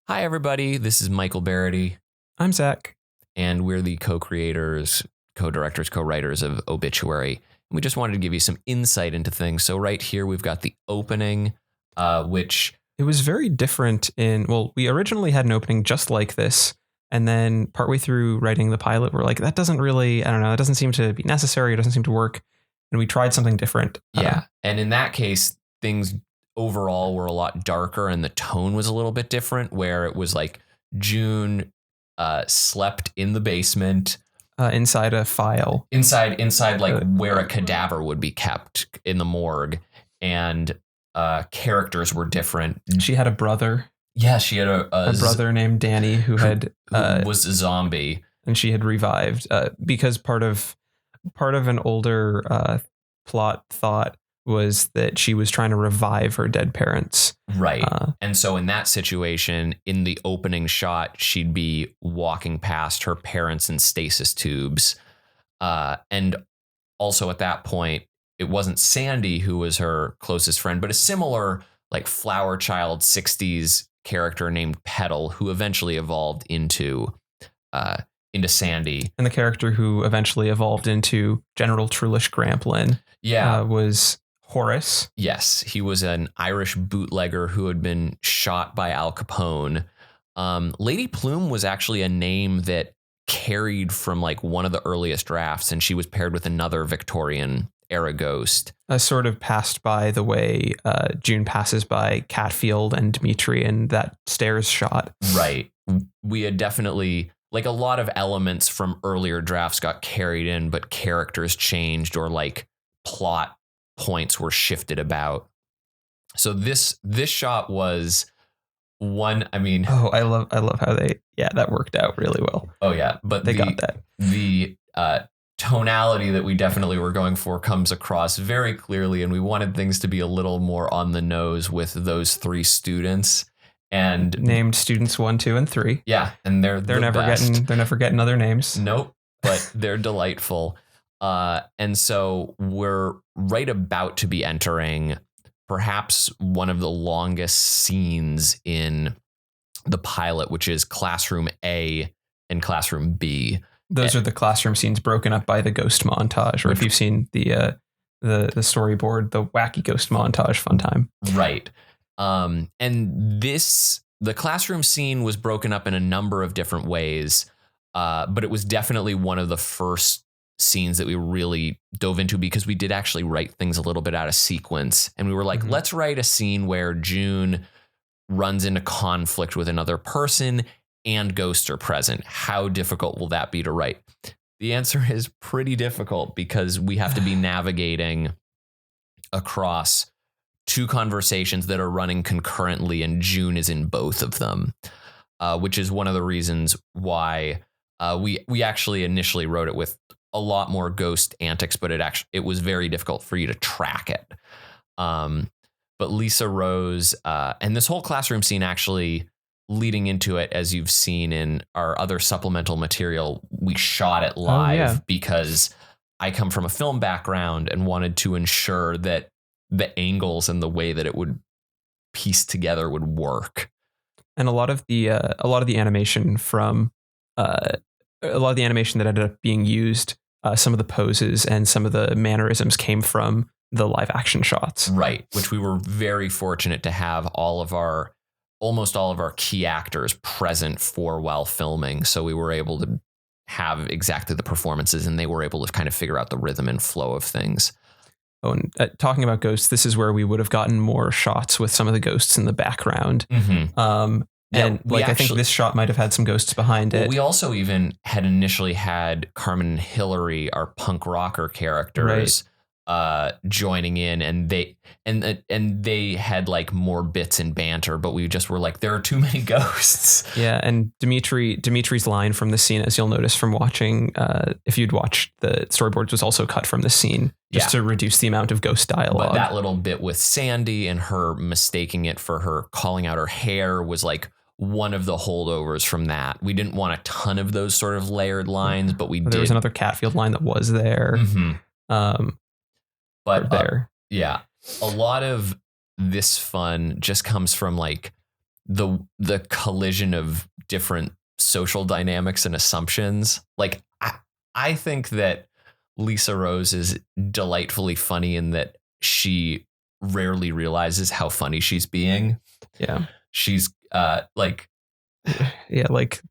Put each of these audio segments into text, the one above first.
Hi, everybody. This is Michael Belated, I'm Zach. and we're the co-creators, co-directors, co-writers of Obituary. And we just wanted to give you some insight into things. So right here, we've got the opening, which... It was very different we originally had an opening just like this. And then partway through writing the pilot, we're like, that doesn't really, I don't know, it doesn't seem to be necessary. It doesn't seem to work. And we tried something different. Yeah. And in that case, things overall were a lot darker and the tone was a little bit different, where it was like June slept in the basement. Inside a file. Inside like where a cadaver would be kept in the morgue. And characters were different. She had a brother. Yeah, she had a brother named Danny who was a zombie. And she had revived because part of an older plot thought was that she was trying to revive her dead parents. Right. And so in that situation, in the opening shot, she'd be walking past her parents in stasis tubes. And also at that point, it wasn't Sandy who was her closest friend, but a similar like flower child 60s character named Petal, who eventually evolved into Sandy. And the character who eventually evolved into General Trulish Gramplin was Horace. Yes, he was an Irish bootlegger who had been shot by Al Capone. Lady Plume was actually a name that carried from like one of the earliest drafts, and she was paired with another Victorian era ghost. Sort of passed by the way June passes by Catfield and Dimitri in that stairs shot. Right. We had definitely, like, a lot of elements from earlier drafts got carried in, but characters changed or like plot points were shifted about. So this shot was one. I mean, I love how that worked out really well. Oh yeah, but they got that. The tonality that we definitely were going for comes across very clearly, and we wanted things to be a little more on the nose with those three students, and named students 1, 2, and 3. Yeah, and they're never getting other names. Nope, but they're delightful. And so we're right about to be entering perhaps one of the longest scenes in the pilot, which is Classroom A and Classroom B. Those are the classroom scenes broken up by the ghost montage, or if you've seen the storyboard, the wacky ghost montage, fun time. Right. And the classroom scene was broken up in a number of different ways, but it was definitely one of the first scenes that we really dove into because we did actually write things a little bit out of sequence. And we were like, let's write a scene where June runs into conflict with another person and ghosts are present. How difficult will that be to write? The answer is pretty difficult because we have to be navigating across two conversations that are running concurrently, and June is in both of them, which is one of the reasons why we actually initially wrote it with a lot more ghost antics, but it was very difficult for you to track it. But Lisa Rose and this whole classroom scene actually leading into it, as you've seen in our other supplemental material, we shot it live because I come from a film background and wanted to ensure that the angles and the way that it would piece together would work. And a lot of the animation that ended up being used, some of the poses and some of the mannerisms came from the live action shots. Right. Which we were very fortunate to have almost all of our key actors present for while filming. So we were able to have exactly the performances, and they were able to kind of figure out the rhythm and flow of things. Oh, and talking about ghosts, this is where we would have gotten more shots with some of the ghosts in the background. Mm-hmm. I think this shot might have had some ghosts behind it. We also even had initially had Carmen and Hillary, our punk rocker characters, joining in, and they had like more bits and banter, but we just were like, there are too many ghosts. Yeah, and Dimitri's line from the scene, as you'll notice from watching, if you'd watched the storyboards, was also cut from the scene just to reduce the amount of ghost dialogue. But that little bit with Sandy and her mistaking it for her calling out her hair was like one of the holdovers from that. We didn't want a ton of those sort of layered lines, but there was another Catfield line that was there. Mm-hmm. But a lot of this fun just comes from like the collision of different social dynamics and assumptions. Like I think that Lisa Rose is delightfully funny in that she rarely realizes how funny she's being. Yeah. She's like yeah, like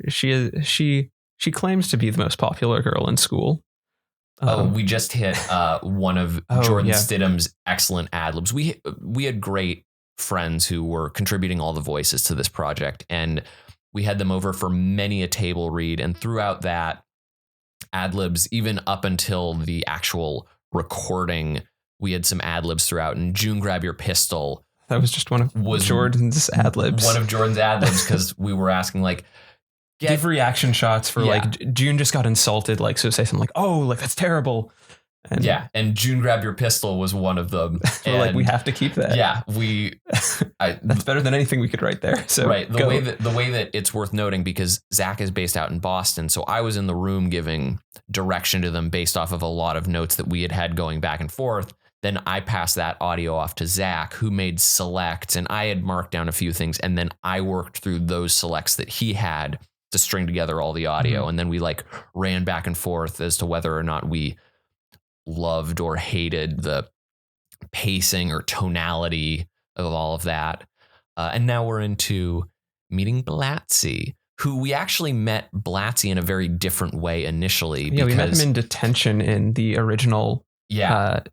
she claims to be the most popular girl in school. We just hit one of Jordan Stidham's excellent ad libs. We had great friends who were contributing all the voices to this project, and we had them over for many a table read. And throughout that ad libs, even up until the actual recording, we had some ad libs throughout. And June, grab your pistol. That was just one of Jordan's ad libs. One of Jordan's ad libs, because we were asking like, give reaction shots for like June just got insulted, like, so say something like, oh, like that's terrible. And and June, grab your pistol was one of them. We're like, we have to keep that. Yeah, that's better than anything we could write there. So the way that it's worth noting, because Zach is based out in Boston, so I was in the room giving direction to them based off of a lot of notes that we had going back and forth. Then I passed that audio off to Zach, who made selects, and I had marked down a few things, and then I worked through those selects that he had to string together all the audio. And then we like ran back and forth as to whether or not we loved or hated the pacing or tonality of all of that. And now we're into meeting Blatzy, who we actually met Blatzy in a very different way initially. Yeah, we met him in detention in the original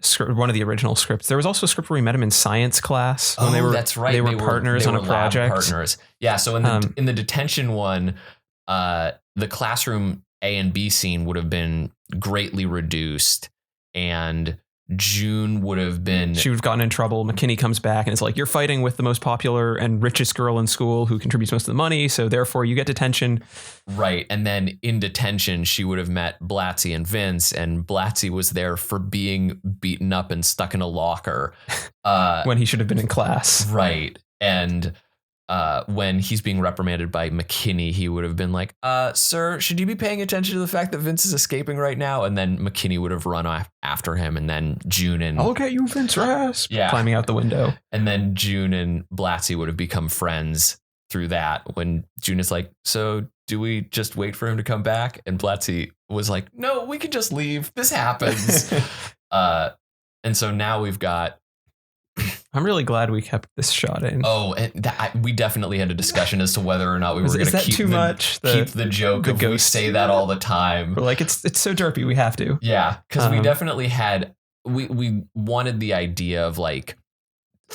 script, one of the original scripts. There was also a script where we met him in science class when that's right. They were partners on a project. Partners. Yeah. So in the detention one, the classroom A and B scene would have been greatly reduced, and June would have been... She would have gotten in trouble. McKinney comes back and it's like, you're fighting with the most popular and richest girl in school who contributes most of the money, so therefore you get detention. Right. And then in detention, she would have met Blatzy and Vince, and Blatzy was there for being beaten up and stuck in a locker. When he should have been in class. Right. And when he's being reprimanded by McKinney, he would have been like, sir, should you be paying attention to the fact that Vince is escaping right now? And then McKinney would have run after him, and then June and... I'll get you, Vince Rasp. Yeah. Climbing out the window. And then June and Blatzy would have become friends through that, when June is like, so do we just wait for him to come back? And Blatzy was like, no, we can just leave. This happens. And so now we've got... I'm really glad we kept this shot in. Oh, and we definitely had a discussion as to whether or not we were going to keep the joke of we say that all the time. We're like, it's so derpy, we have to. Yeah, because we definitely had, we wanted the idea of like,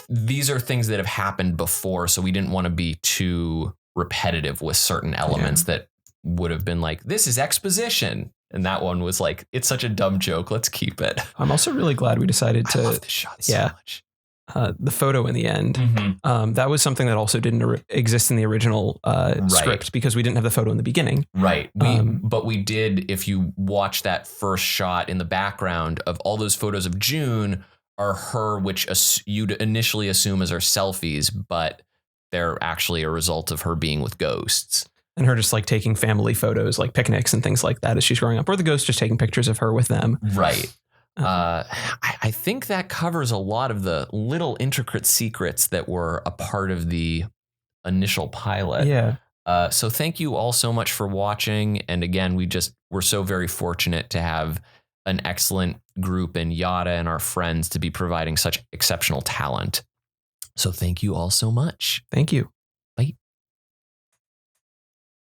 these are things that have happened before, so we didn't want to be too repetitive with certain elements that would have been like, this is exposition. And that one was like, it's such a dumb joke, let's keep it. I'm also really glad we decided to... I love this shot so much. The photo in the end, that was something that also didn't exist in the original script, because we didn't have the photo in the beginning. Right. But we did, if you watch that first shot in the background of all those photos of June, are her, which you'd initially assume as her selfies, but they're actually a result of her being with ghosts. And her just like taking family photos, like picnics and things like that as she's growing up, or the ghost just taking pictures of her with them. Right. I think that covers a lot of the little intricate secrets that were a part of the initial pilot. Yeah. So thank you all so much for watching. And again, we're so very fortunate to have an excellent group in Yada and our friends to be providing such exceptional talent. So thank you all so much. Thank you.